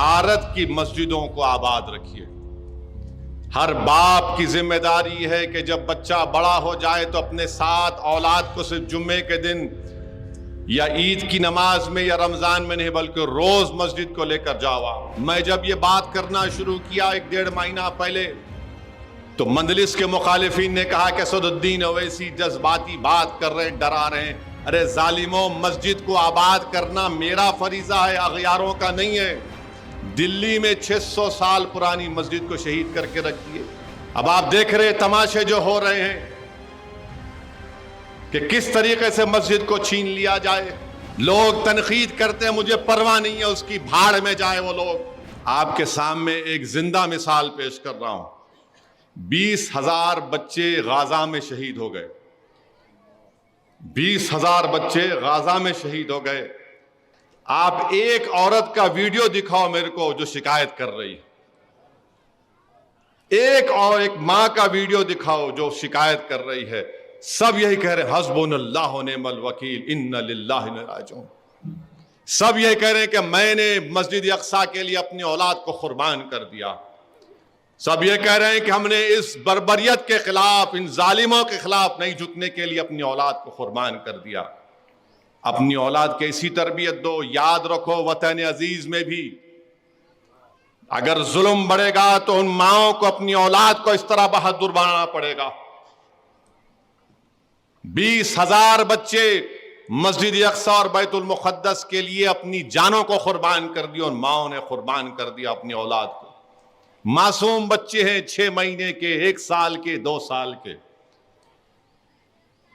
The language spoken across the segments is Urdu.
بھارت کی مسجدوں کو آباد رکھیے۔ ہر باپ کی ذمہ داری ہے کہ جب بچہ بڑا ہو جائے تو اپنے ساتھ اولاد کو صرف جمعے کے دن یا عید کی نماز میں یا رمضان میں نہیں بلکہ روز مسجد کو لے کر جاؤ آپ۔ میں جب یہ بات کرنا شروع کیا 1-1.5 مہینہ پہلے تو مندلس کے مخالفین نے کہا کہ اسد الدین اویسی جذباتی بات کر رہے ہیں، ڈرا رہے ہیں۔ ارے ظالموں، مسجد کو آباد کرنا میرا فریضہ ہے، اغیاروں کا نہیں ہے۔ دلی میں 600 سال پرانی مسجد کو شہید کر کے رکھ دیے۔ اب آپ دیکھ رہے تماشے جو ہو رہے ہیں کہ کس طریقے سے مسجد کو چھین لیا جائے۔ لوگ تنقید کرتے ہیں، مجھے پرواہ نہیں ہے، اس کی بھاڑ میں جائے وہ لوگ۔ آپ کے سامنے ایک زندہ مثال پیش کر رہا ہوں۔ 20,000 بچے غزہ میں شہید ہو گئے۔ 20,000 بچے غزہ میں شہید ہو گئے۔ آپ ایک عورت کا ویڈیو دکھاؤ میرے کو جو شکایت کر رہی ہے۔ ایک ماں کا ویڈیو دکھاؤ جو شکایت کر رہی ہے۔ سب یہی کہہ رہے ہیں حسبنا اللہ و نعم الوکیل انا للہ و انا الیہ راجعون۔ سب یہ کہہ رہے ہیں کہ میں نے مسجد اقصی کے لیے اپنی اولاد کو قربان کر دیا۔ سب یہ کہہ رہے ہیں کہ ہم نے اس بربریت کے خلاف، ان ظالموں کے خلاف نہیں جھکنے کے لیے اپنی اولاد کو قربان کر دیا۔ اپنی اولاد کے اسی تربیت دو۔ یاد رکھو وطن عزیز میں بھی اگر ظلم بڑھے گا تو ان ماؤں کو اپنی اولاد کو اس طرح بہادر بنانا پڑے گا۔ 20,000 بچے مسجد اقصی اور بیت المقدس کے لیے اپنی جانوں کو قربان کر دیا، ان ماؤں نے قربان کر دیا اپنی اولاد کو۔ معصوم بچے ہیں، 6 مہینے کے، 1 سال کے، 2 سال کے۔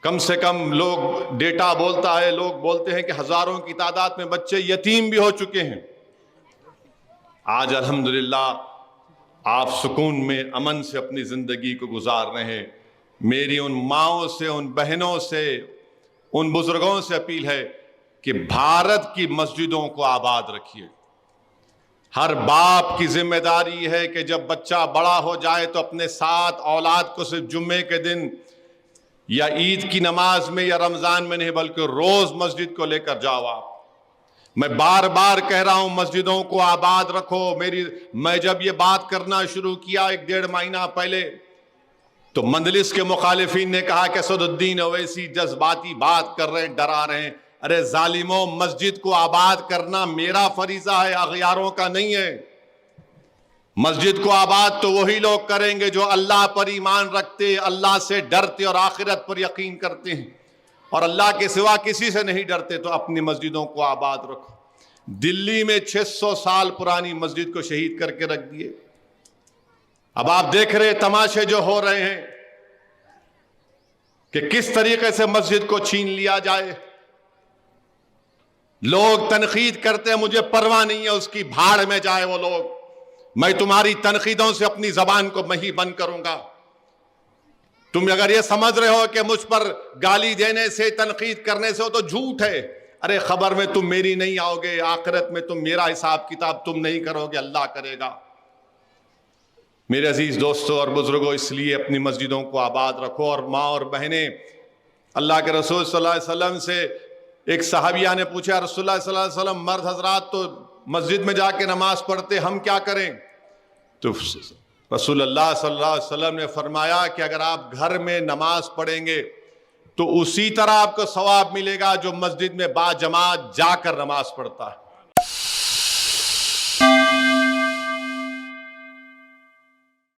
کم سے کم لوگ ڈیٹا بولتا ہے، لوگ بولتے ہیں کہ ہزاروں کی تعداد میں بچے یتیم بھی ہو چکے ہیں۔ آج الحمدللہ آپ سکون میں، امن سے اپنی زندگی کو گزار رہے ہیں۔ میری ان ماؤں سے، ان بہنوں سے، ان بزرگوں سے اپیل ہے کہ بھارت کی مسجدوں کو آباد رکھیے۔ ہر باپ کی ذمہ داری ہے کہ جب بچہ بڑا ہو جائے تو اپنے ساتھ اولاد کو صرف جمعے کے دن یا عید کی نماز میں یا رمضان میں نہیں بلکہ روز مسجد کو لے کر جاؤ آپ۔ میں بار بار کہہ رہا ہوں مسجدوں کو آباد رکھو۔ میں جب یہ بات کرنا شروع کیا 1-1.5 مہینہ پہلے تو مندلس کے مخالفین نے کہا کہ اسد الدین اویسی جذباتی بات کر رہے ہیں، ڈرا رہے ہیں۔ ارے ظالموں، مسجد کو آباد کرنا میرا فریضہ ہے، اغیاروں کا نہیں ہے۔ مسجد کو آباد تو وہی لوگ کریں گے جو اللہ پر ایمان رکھتے، اللہ سے ڈرتے اور آخرت پر یقین کرتے ہیں، اور اللہ کے سوا کسی سے نہیں ڈرتے۔ تو اپنی مسجدوں کو آباد رکھو۔ دلی میں 600 سال پرانی مسجد کو شہید کر کے رکھ دیے۔ اب آپ دیکھ رہے تماشے جو ہو رہے ہیں کہ کس طریقے سے مسجد کو چھین لیا جائے۔ لوگ تنقید کرتے ہیں، مجھے پرواہ نہیں ہے، اس کی بھاڑ میں جائے وہ لوگ۔ میں تمہاری تنقیدوں سے اپنی زبان کو میں ہی بند کروں گا۔ تم اگر یہ سمجھ رہے ہو کہ مجھ پر گالی دینے سے، تنقید کرنے سے ہو تو جھوٹ ہے۔ ارے خبر میں تم میری نہیں آؤ گے، آخرت میں تم میرا حساب کتاب تم نہیں کرو گے، اللہ کرے گا۔ میرے عزیز دوستوں اور بزرگوں، اس لیے اپنی مسجدوں کو آباد رکھو۔ اور ماں اور بہنیں، اللہ کے رسول صلی اللہ علیہ وسلم سے ایک صحابیہ نے پوچھا، رسول اللہ صلی اللہ علیہ وسلم مرد حضرات تو مسجد میں جا کے نماز پڑھتے، ہم کیا کریں؟ تو رسول اللہ صلی اللہ علیہ وسلم نے فرمایا کہ اگر آپ گھر میں نماز پڑھیں گے تو اسی طرح آپ کو ثواب ملے گا جو مسجد میں با جماعت جا کر نماز پڑھتا ہے۔